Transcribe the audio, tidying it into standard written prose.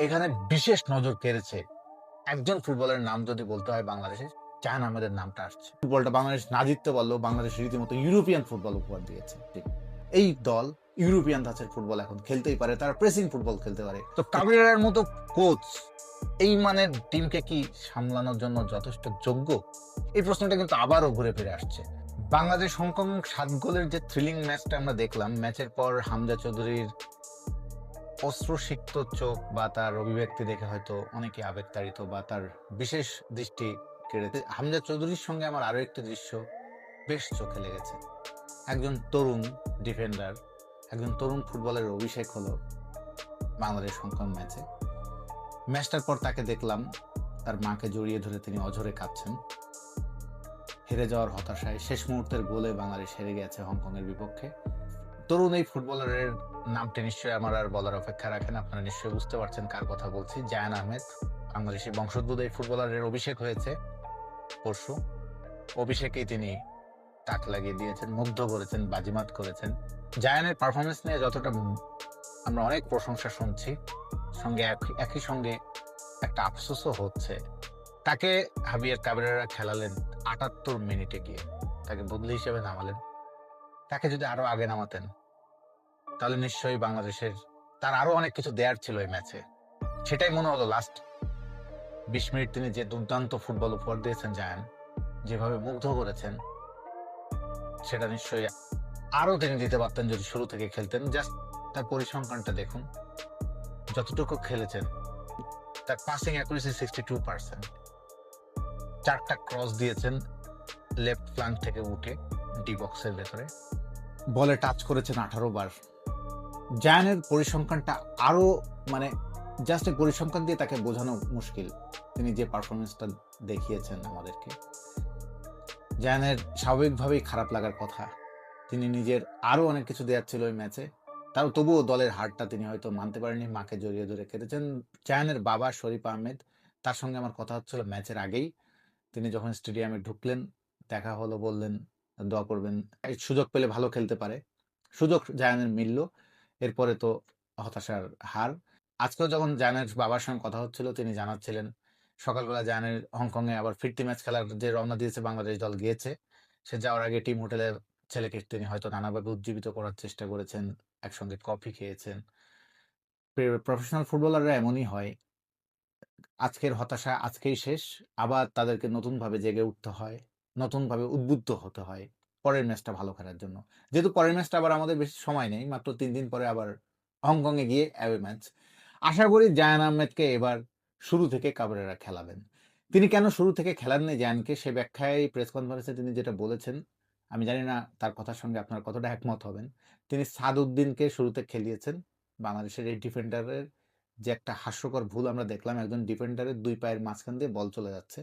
এখানে বিশেষ নজর কেড়েছে একজন ফুটবলের নাম যদি বলতে হয় বাংলাদেশে, জাহান আহমেদের নামটা আসছে। ফুটবলটা বাংলাদেশ না জিততে পারলেও বাংলাদেশ রীতিমতো ইউরোপিয়ান ফুটবল উপহার দিয়েছে। এই দল ইউরোপিয়ান ধাঁচের ফুটবল এখন খেলতেই পারে, তারা প্রেসিং ফুটবল খেলতে পারে। তো কাবিরের মতো কোচ এই মানের টিমকে কি সামলানোর জন্য যথেষ্ট যোগ্য? এই প্রশ্নটা কিন্তু আবারও ঘুরে ফিরে আসছে। বাংলাদেশ হংকং 7 গোলের যে থ্রিলিং ম্যাচটা আমরা দেখলাম, ম্যাচের পর হামজা চৌধুরীর অশ্রুসিক্ত চোখ বা তার অভিব্যক্তি দেখে হয়তো অনেকে আবেগতাড়িত বা তার বিশেষ দৃষ্টি কেড়েছে। হামজা চৌধুরীর সঙ্গে আমার আরো একটি দৃশ্য বেশ চোখে লেগেছে। একজন তরুণ ডিফেন্ডার, একজন তরুণ ফুটবলের অভিষেক হলো বাংলাদেশ হংকং ম্যাচে। ম্যাচটার পর তাকে দেখলাম তার মাকে জড়িয়ে ধরে তিনি অঝরে কাঁদছেন। হেরে যাওয়ার হতাশায় শেষ মুহূর্তের গোলে বাংলাদেশ হেরে গেছে হংকংয়ের বিপক্ষে। তরুণ এই ফুটবলারের নামটি নিশ্চয়ই আমার আর বলার অপেক্ষা রাখেন। আপনারা নিশ্চয়ই বুঝতে পারছেন কার কথা বলছি। জায়ান আহমেদ, বাংলাদেশি বংশোদ্ভূত এই ফুটবলারের অভিষেক হয়েছে পরশু। অভিষেকেই তিনি তাক লাগিয়ে দিয়েছেন, মুগ্ধ করেছেন, বাজিমাত করেছেন। জায়ানের পারফরমেন্স নিয়ে যতটা আমরা অনেক প্রশংসা শুনছি, সঙ্গে একই সঙ্গে একটা আফসোসও হচ্ছে। তাকে হাবিয়ার কাবেরেরা খেলালেন ৭৮ মিনিটে গিয়ে, তাকে বদলি হিসেবে নামালেন। তাকে যদি আরো আগে নামাতেন তাহলে নিশ্চয়ই বাংলাদেশের তার আরো অনেক কিছু দেয়ার ছিল এই ম্যাচে। সেটাই মনে হলো লাস্ট 20 মিনিট তিনি যে দুর্দান্ত ফুটবল উপহার দিয়েছেন জায়ান, যেভাবে মুগ্ধ করেছেন, সেটা নিশ্চয়ই আরো তিনি দিতে পারতেন যদি শুরু থেকে খেলতেন। জাস্ট তার পরিসংখ্যানটা দেখুন, যতটুকু খেলেছেন তার পাসিং অ্যাকুরেসি 62%, 4টা ক্রস দিয়েছেন লেফট ফ্ল্যাঙ্ক থেকে উঠে ডি বক্সের ভেতরে, বলে টাচ করেছেন 18 বার। জায়ানের পরিসংখ্যানটা আরো মানে জাস্ট এই পরিসংখ্যান দিয়ে তাকে বোঝানো মুশকিল, তিনি যে পারফরমেন্সটা দেখিয়েছেন আমাদেরকে। জায়ানের স্বাভাবিকভাবেই খারাপ লাগার কথা, তিনি নিজের আরো অনেক কিছু দেওয়ার ছিল ওই ম্যাচে, তাও তবুও দলের হারটা তিনি হয়তো মানতে পারেননি, মাকে জড়িয়ে ধরে কেঁদেছেন। জায়ানের বাবা শরীফ আহমেদ, তার সঙ্গে আমার কথা হচ্ছিল ম্যাচের আগেই। তিনি যখন স্টেডিয়ামে ঢুকলেন, দেখা হলো, বললেন দোয়া করবেন, এই সুযোগ পেলে ভালো খেলতে পারে। সুযোগ জায়ানের মিলল, এরপরে তো হতাশার হার। আজকেও যখন জায়ানের বাবার সঙ্গে কথা হচ্ছিল, তিনি জানাচ্ছিলেন সকালবেলা জায়ানের হংকংয়ে আবার ফিরতি ম্যাচ খেলার যে রওনা দিয়েছে বাংলাদেশ দল গিয়েছে, সে যাওয়ার আগে টিম হোটেলে ছেলেকে তিনি হয়তো নানাভাবে উজ্জীবিত করার চেষ্টা করেছেন, একসঙ্গে কফি খেয়েছেন। প্রফেশনাল ফুটবলাররা এমনই হয়, আজকের হতাশা আজকেই শেষ, আবার তাদেরকে নতুনভাবে জেগে উঠতে হয়, নতুনভাবে উদ্বুদ্ধ হতে হয় পরের ম্যাচটা ভালো খেলার জন্য। যেহেতু পরের ম্যাচটা আবার আমাদের বেশি সময় নেই, মাত্র 3 দিন পরে আবার হংকংয়ে গিয়ে অ্যাওয়ে ম্যাচ। আশা করি জায়ান আহমেদকে এবার শুরু থেকে কাবরেরা খেলাবেন। তিনি কেন শুরু থেকে খেলাননি জায়ানকে, সে ব্যাখ্যায় প্রেস কনফারেন্সে তিনি যেটা বলেছেন, আমি জানি না তার কথার সঙ্গে আপনার কতটা একমত হবেন। তিনি সাদউদ্দিনকে শুরুতে খেলিয়েছেন। বাংলাদেশের এই ডিফেন্ডারের যে একটা হাস্যকর ভুল আমরা দেখলাম, একজন ডিফেন্ডারের 2 পায়ের মাঝখান দিয়ে বল চলে যাচ্ছে,